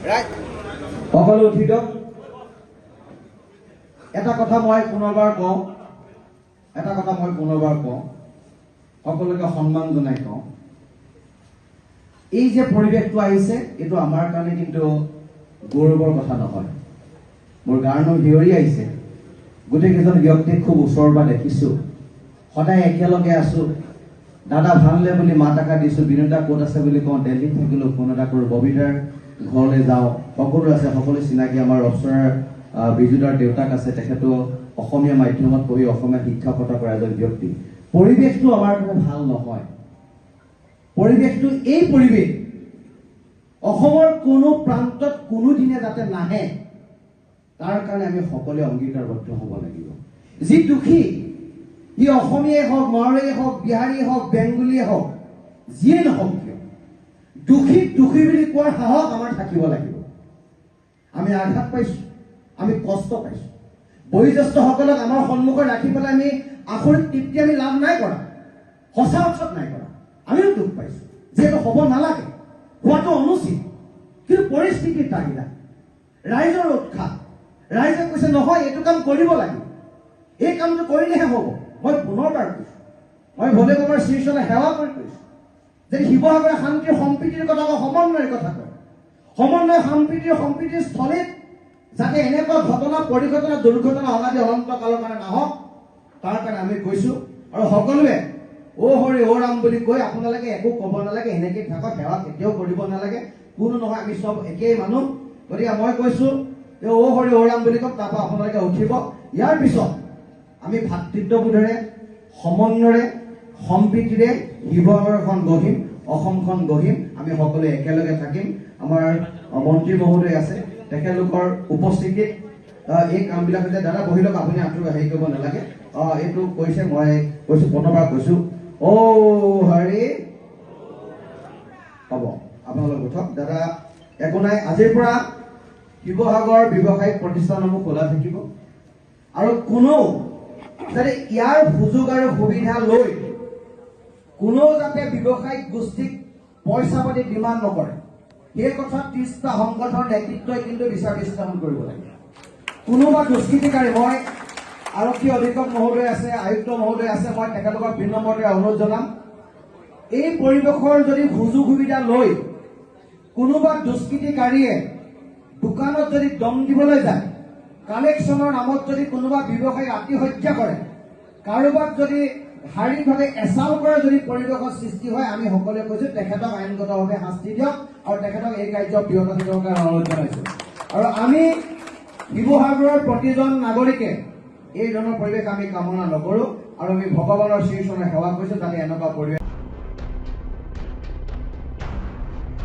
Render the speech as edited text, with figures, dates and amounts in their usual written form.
সকলো উঠিত এটা কথা মই পুনৰবাৰ কওঁ সকলোকে সন্মান জনাই কওঁ এই যে পৰিৱেশটো আহিছে এইটো আমাৰ কাৰণে কিন্তু গৌৰৱৰ কথা নহয় মোৰ গাৰ্ণৰ হিয়ৰি আহিছে গোটেইকেইজন ব্যক্তিক খুব ওচৰৰ পৰা দেখিছো সদায় একেলগে আছো দাদা ভালনে বুলি মাত এষাৰ দিছো বিনোদা ক'ত আছে বুলি কওঁ দিল্লীত থাকিলো ফোন এটা কৰোঁ ববিতাৰ ঘৰলৈ যাওঁ সকলো আছে সকলো চিনাকি আমাৰ ওচৰৰ বিজুদাৰ দেউতাক আছে তেখেতো অসমীয়া মাধ্যমত পঢ়ি অসমীয়া শিক্ষা পতা কৰা এজন ব্যক্তি পৰিৱেশটো আমাৰ কাৰণে ভাল নহয় পৰিৱেশটো এই পৰিৱেশ অসমৰ কোনো প্ৰান্তত কোনো দিনে যাতে নাহে তাৰ কাৰণে আমি সকলোৱে অংগীকাৰবদ্ধ হ'ব লাগিব যি দুখী সি অসমীয়াই হওক মাৰোৱাৰীয়ে হওক বিহাৰীয়ে হওক বেংগলীয়ে হওক যিয়ে নহওক কিয় দুখী বুলি কোৱাৰ সাহস আমাৰ থাকিব লাগিব আমি আঘাত পাইছো আমি কষ্ট পাইছো বয়োজ্যেষ্ঠসকলক আমাৰ সন্মুখত ৰাখি পেলাই আমি আখৰিক তৃপ্তি আমি লাভ নাই কৰা সঁচা অৰ্থত নাই কৰা আমিও দুখ পাইছো যিহেতু হ'ব নালাগে হোৱাটো অনুচিত কিন্তু পৰিস্থিতিৰ তাগিদা ৰাইজৰ উৎসাহ ৰাইজে কৈছে নহয় এইটো কাম কৰিব লাগে এই কামটো কৰিলেহে হ'ব মই পুনৰবাৰ কৈছো মই ভোলে বাবাৰ শ্ৰীচৰণে সেৱা কৰি কৈছো যে শিৱসাগৰে শান্তিৰ সম্প্ৰীতিৰ কথা কয় সমন্বয়ৰ কথা কয় সমন্বয় সম্প্ৰীতিৰ স্থলীত যাতে এনেকুৱা ঘটনা পৰিঘটনা দুৰ্ঘটনা অনাদি অনন্ত কালৰ কাৰণে নাহক তাৰ কাৰণে আমি কৈছো আৰু সকলোৱে অ হৰি অ ৰাম বুলি কৈ আপোনালোকে একো ক'ব নালাগে এনেকে থাকক সেৱা কেতিয়াও কৰিব নালাগে কোনো নহয় আমি চব একেই মানুহ গতিকে মই কৈছো যে অ হৰি অ ৰাম বুলি কওক তাৰপৰা আপোনালোকে উঠিব ইয়াৰ পিছত আমি ভাতৃত্ববোধেৰে সমন্বয়েৰে সম্প্ৰীতিৰে শিৱসাগৰখন গঢ়িম অসমখন গঢ়িম আমি সকলোৱে একেলগে থাকিম আমাৰ মন্ত্ৰী মহোদয় আছে তেখেতলোকৰ উপস্থিতিত এই কামবিলাক হৈছে দাদা বহি লওক আপুনি আঁতৰি হেৰি কৰিব নালাগে এইটো কৈছে মই কৈছো পুনৰবাৰ কৈছো অ হৰি হ'ব আপোনালোক উঠক দাদা একো নাই আজিৰ পৰা শিৱসাগৰ ব্যৱসায়িক প্ৰতিষ্ঠানসমূহ খোলা থাকিব আৰু কোনো যাতে ইয়াৰ সুযোগ আৰু সুবিধা লৈ কোনো যাতে ব্যৱসায়িক গোষ্ঠীক পইচা পাতি ডিমাণ্ড নকৰে সেই কথা 30টা সংগঠনৰ নেতৃত্বই কিন্তু বিচাৰ বিশ্লেষণ কৰিব লাগে কোনোবা দুষ্কৃতিকাৰী মই আৰক্ষী অধীক্ষক মহোদয় আছে আয়ুক্ত মহোদয় আছে মই তেখেতলোকৰ বিনম্ৰতাৰে অনুৰোধ জনাম এই পৰিৱেশৰ যদি সুযোগ সুবিধা লৈ কোনোবা দুষ্কৃতিকাৰীয়ে দোকানত যদি দম দিবলৈ যায় কালেকশ্যনৰ নামত যদি কোনোবা ব্যৱসায়ী আত্মহত্যা কৰে কাৰোবাক যদি শাৰীৰিকভাৱে এচাল কৰে যদি পৰিৱেশৰ সৃষ্টি হয় আমি সকলোৱে কৈছো তেখেতক আইনগতভাৱে শাস্তি দিয়ক আৰু তেখেতক এই কাৰ্য বিৰত থাকিবৰ কাৰণে অনুৰোধ জনাইছো আৰু আমি শিৱসাগৰৰ প্ৰতিজন নাগৰিকে এই ধৰণৰ পৰিৱেশ আমি কামনা নকৰো আৰু আমি ভগৱানৰ শ্ৰীচৰণে সেৱা কৰিছো যাতে এনেকুৱা পৰিৱেশ